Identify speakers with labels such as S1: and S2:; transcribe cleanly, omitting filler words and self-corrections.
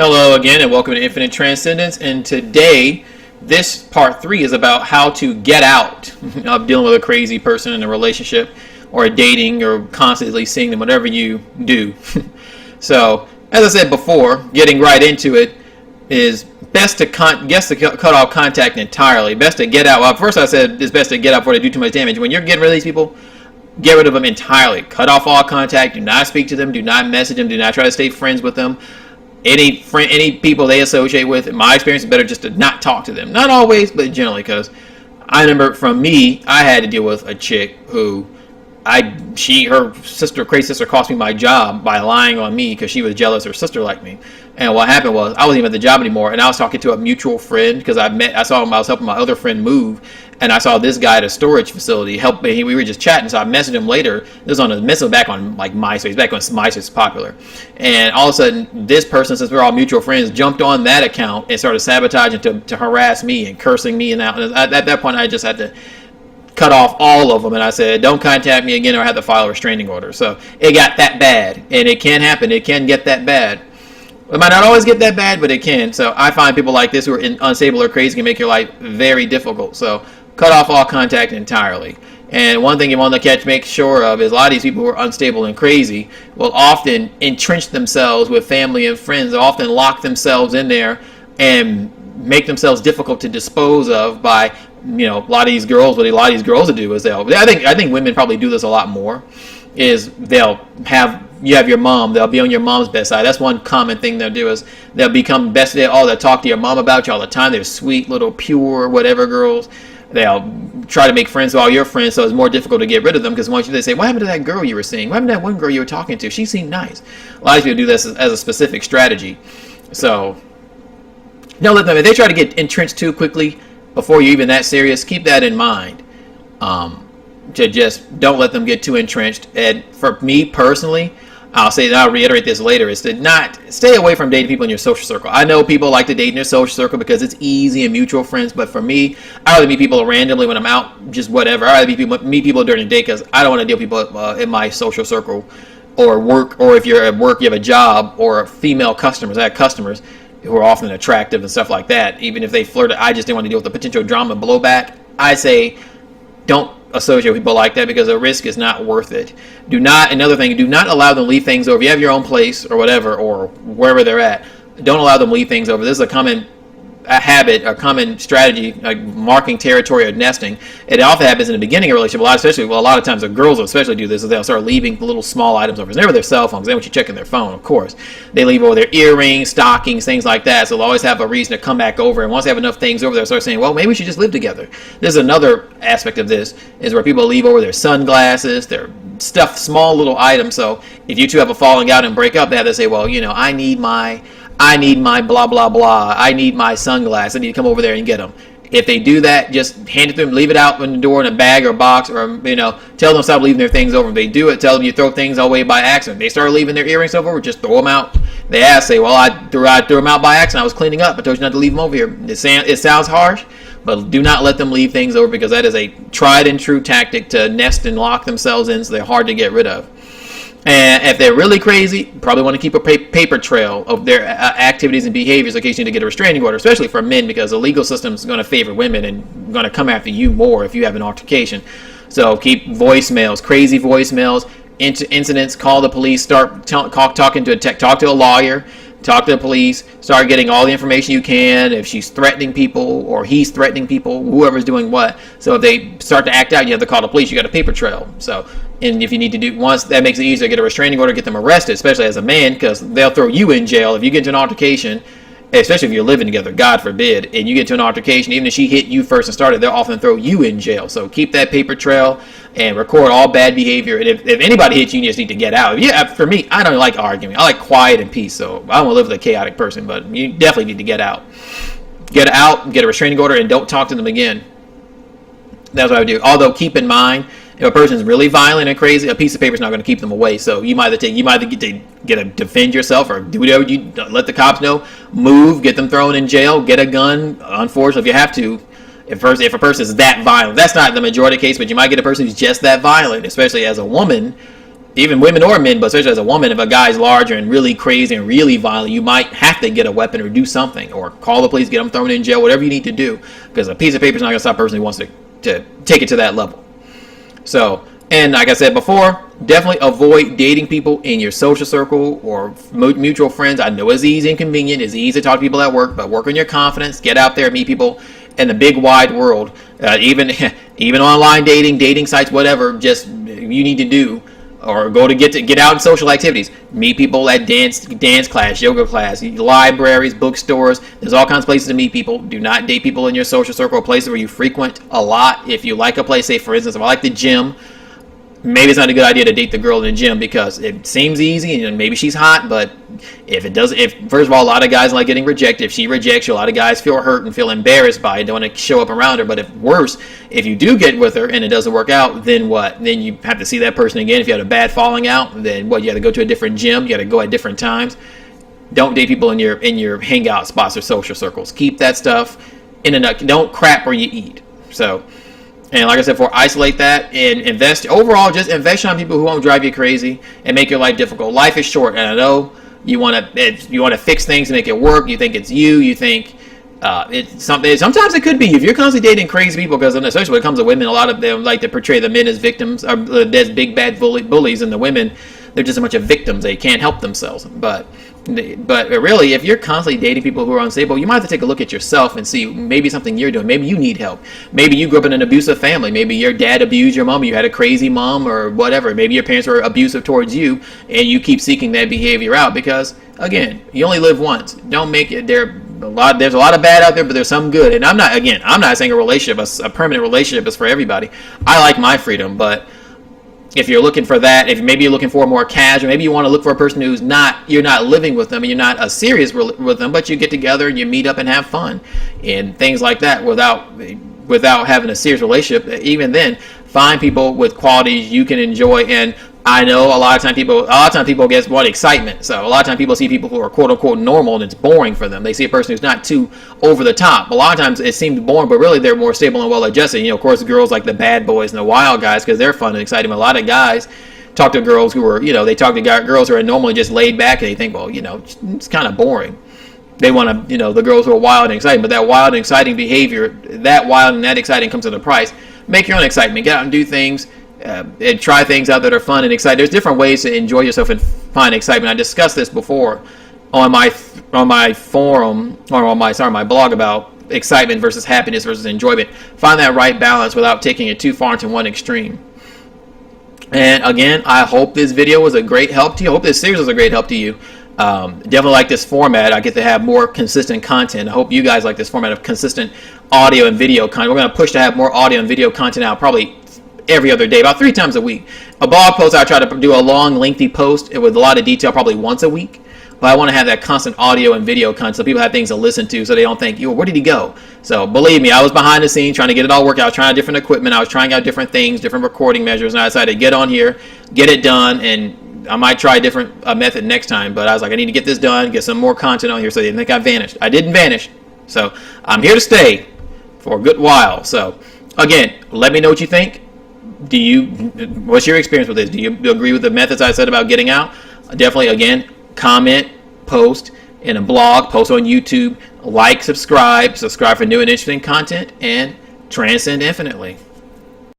S1: Hello again, and welcome to Infinite Transcendence. And today, this part 3 is about how to get out of dealing with a crazy person in a relationship or dating or constantly seeing them, whatever you do. So, as I said before, getting right into it is best to cut off contact entirely. Best to get out. Well, first I said it's best to get out before they do too much damage. When you're getting rid of these people, get rid of them entirely. Cut off all contact. Do not speak to them. Do not message them. Do not try to stay friends with them. Any people they associate with, in my experience, it's better just to not talk to them. Not always, but generally, because I remember from me, I had to deal with a chick who her crazy sister cost me my job by lying on me because she was jealous her sister liked me. And what happened was I wasn't even at the job anymore, and I was talking to a mutual friend because I was helping my other friend move, and I saw this guy at a storage facility we were just chatting, so I messaged him later. This was back on like MySpace, back when MySpace was popular. And all of a sudden, this person, since we're all mutual friends, jumped on that account and started sabotaging to harass me and cursing me. And at that point, I just had to cut off all of them, and I said, don't contact me again or I have to file a restraining order. So it got that bad, and it can happen. It can get that bad. It might not always get that bad, but it can. So I find people like this who are unstable or crazy can make your life very difficult. So cut off all contact entirely. And one thing you want to make sure of is a lot of these people who are unstable and crazy will often entrench themselves with family and friends. They'll often lock themselves in there and make themselves difficult to dispose of by, a lot of these girls. What a lot of these girls will do is I think women probably do this a lot more. Is you have your mom. They'll be on your mom's bedside. That's one common thing they'll do is they'll become best. They'll talk to your mom about you all the time. They're sweet little pure whatever girls. They'll try to make friends with all your friends, so it's more difficult to get rid of them because once they say, what happened to that girl you were seeing? What happened to that one girl you were talking to? She seemed nice. A lot of people do this as a specific strategy. So don't let them. If they try to get entrenched too quickly before you're even that serious, keep that in mind. To just don't let them get too entrenched. And for me personally, I'll reiterate this later, is to not stay away from dating people in your social circle. I know people like to date in their social circle because it's easy and mutual friends, but for me, I rather meet people randomly when I'm out, just whatever. I rather meet people during the day because I don't want to deal with people in my social circle or work, or if you're at work, you have a job, or female customers. I have customers who are often attractive and stuff like that. Even if they flirt, I just didn't want to deal with the potential drama and blowback. I say don't associate with people like that because the risk is not worth it. Another thing, do not allow them to leave things over. If you have your own place or whatever, or wherever they're at, don't allow them to leave things over. This is a common habit, a common strategy, like marking territory or nesting. It often happens in the beginning of a relationship. A lot of times the girls will especially do this, is they'll start leaving little small items over. It's never their cell phones. They want you checking their phone, of course. They leave over their earrings, stockings, things like that. So they'll always have a reason to come back over. And once they have enough things over, they'll start saying, well, maybe we should just live together. This is another aspect of this, is where people leave over their sunglasses, their stuff, small little items. So if you two have a falling out and break up, they have to say, well, I need my blah, blah, blah. I need my sunglasses. I need to come over there and get them. If they do that, just hand it to them, leave it out in the door in a bag or box, or, tell them stop leaving their things over. If they do it, tell them you throw things away by accident. They start leaving their earrings over, just throw them out. They say, well, I threw them out by accident. I was cleaning up. I told you not to leave them over here. It sounds harsh, but do not let them leave things over because that is a tried and true tactic to nest and lock themselves in, so they're hard to get rid of. And if they're really crazy, probably want to keep a paper trail of their activities and behaviors in case you need to get a restraining order, especially for men, because the legal system is going to favor women and going to come after you more if you have an altercation. So keep voicemails, crazy voicemails, incidents, call the police, talk to a lawyer, talk to the police, start getting all the information you can. If she's threatening people or he's threatening people, whoever's doing what. So if they start to act out, you have to call the police. You got a paper trail. So, and if you need to do, once that makes it easier to get a restraining order, get them arrested, especially as a man, because they'll throw you in jail if you get into an altercation, especially if you're living together, God forbid, and you get to an altercation, even if she hit you first and started, they'll often throw you in jail. So keep that paper trail and record all bad behavior. And if anybody hits you, you just need to get out. For me, I don't like arguing. I like quiet and peace. So I don't want to live with a chaotic person, but you definitely need to get out. Get out, get a restraining order, and don't talk to them again. That's what I would do. Although keep in mind, if a person's really violent and crazy, a piece of paper is not going to keep them away. So you might get to defend yourself or do whatever you let the cops know. Move, get them thrown in jail, get a gun. Unfortunately, if you have to, if a person is that violent, that's not the majority case, but you might get a person who's just that violent, especially as a woman. even women or men, but especially as a woman, if a guy's larger and really crazy and really violent, you might have to get a weapon or do something, or call the police, get them thrown in jail, whatever you need to do, because a piece of paper is not going to stop a person who wants to take it to that level. So, and like I said before, definitely avoid dating people in your social circle or mutual friends. I know it's easy and convenient. It's easy to talk to people at work, but work on your confidence. Get out there, meet people in the big wide world. Even online dating sites, whatever. Just you need to do, or go to get out in social activities. Meet people at dance class, yoga class, libraries, bookstores. There's all kinds of places to meet people. Do not date people in your social circle, places where you frequent a lot. If you like a place, say for instance, if I like the gym, maybe it's not a good idea to date the girl in the gym because it seems easy and maybe she's hot, but if first of all, a lot of guys like getting rejected. If she rejects you, a lot of guys feel hurt and feel embarrassed by it, don't want to show up around her. But if you do get with her and it doesn't work out, then what? Then you have to see that person again. If you had a bad falling out, then what? You got to go to a different gym. You got to go at different times. Don't date people in your hangout spots or social circles. Keep that stuff in a nut. Don't crap where you eat. So. And like I said before, isolate that and invest. Overall, just invest on people who won't drive you crazy and make your life difficult. Life is short, and I know you want to fix things and make it work. You think it's you. You think it's something. Sometimes it could be if you're constantly dating crazy people, because especially when it comes to women, a lot of them like to portray the men as victims, or as big bad bullies, and the women, they're just a bunch of victims. They can't help themselves. But really, if you're constantly dating people who are unstable, you might have to take a look at yourself and see maybe something you're doing. Maybe you need help. Maybe you grew up in an abusive family. Maybe your dad abused your mom. You had a crazy mom or whatever. Maybe your parents were abusive towards you, and you keep seeking that behavior out because, again, you only live once. Don't make it there's a lot of bad out there, but there's some good. And I'm not saying a permanent relationship is for everybody. I like my freedom, but if you're looking for that, if maybe you're looking for a more casual, maybe you want to look for a person you're not living with them and you're not serious with them, but you get together and you meet up and have fun and things like that without having a serious relationship. Even then, find people with qualities you can enjoy. And I know a lot of time people want excitement. So a lot of time people see people who are quote unquote normal and it's boring for them. They see a person who's not too over the top. A lot of times it seems boring, but really they're more stable and well adjusted. Of course, girls like the bad boys and the wild guys because they're fun and exciting. But a lot of guys talk to girls who are, they talk to girls who are normally just laid back and they think, well, it's kind of boring. They want to, the girls who are wild and exciting, but that wild and exciting behavior, that wild and that exciting comes at a price. Make your own excitement. Get out and do things. And try things out that are fun and exciting. There's different ways to enjoy yourself and find excitement. I discussed this before on my forum or on my blog about excitement versus happiness versus enjoyment. Find that right balance without taking it too far into one extreme. And again, I hope this video was a great help to you. I hope this series was a great help to you. Definitely like this format. I get to have more consistent content. I hope you guys like this format of consistent audio and video content. We're going to push to have more audio and video content out probably every other day, about 3 times a week. A blog post, I try to do a long, lengthy post with a lot of detail probably once a week. But I want to have that constant audio and video content so people have things to listen to so they don't think, where did he go? So believe me, I was behind the scenes trying to get it all worked out. I was trying out different equipment. I was trying out different things, different recording measures. And I decided to get on here, get it done, and I might try a different method next time. But I was like, I need to get this done, get some more content on here so they didn't think I vanished. I didn't vanish. So I'm here to stay for a good while. So again, let me know what you think. What's your experience with this? Do you agree with the methods I said about getting out? Definitely, again, comment, post in a blog, post on YouTube, like, subscribe for new and interesting content, and transcend infinitely.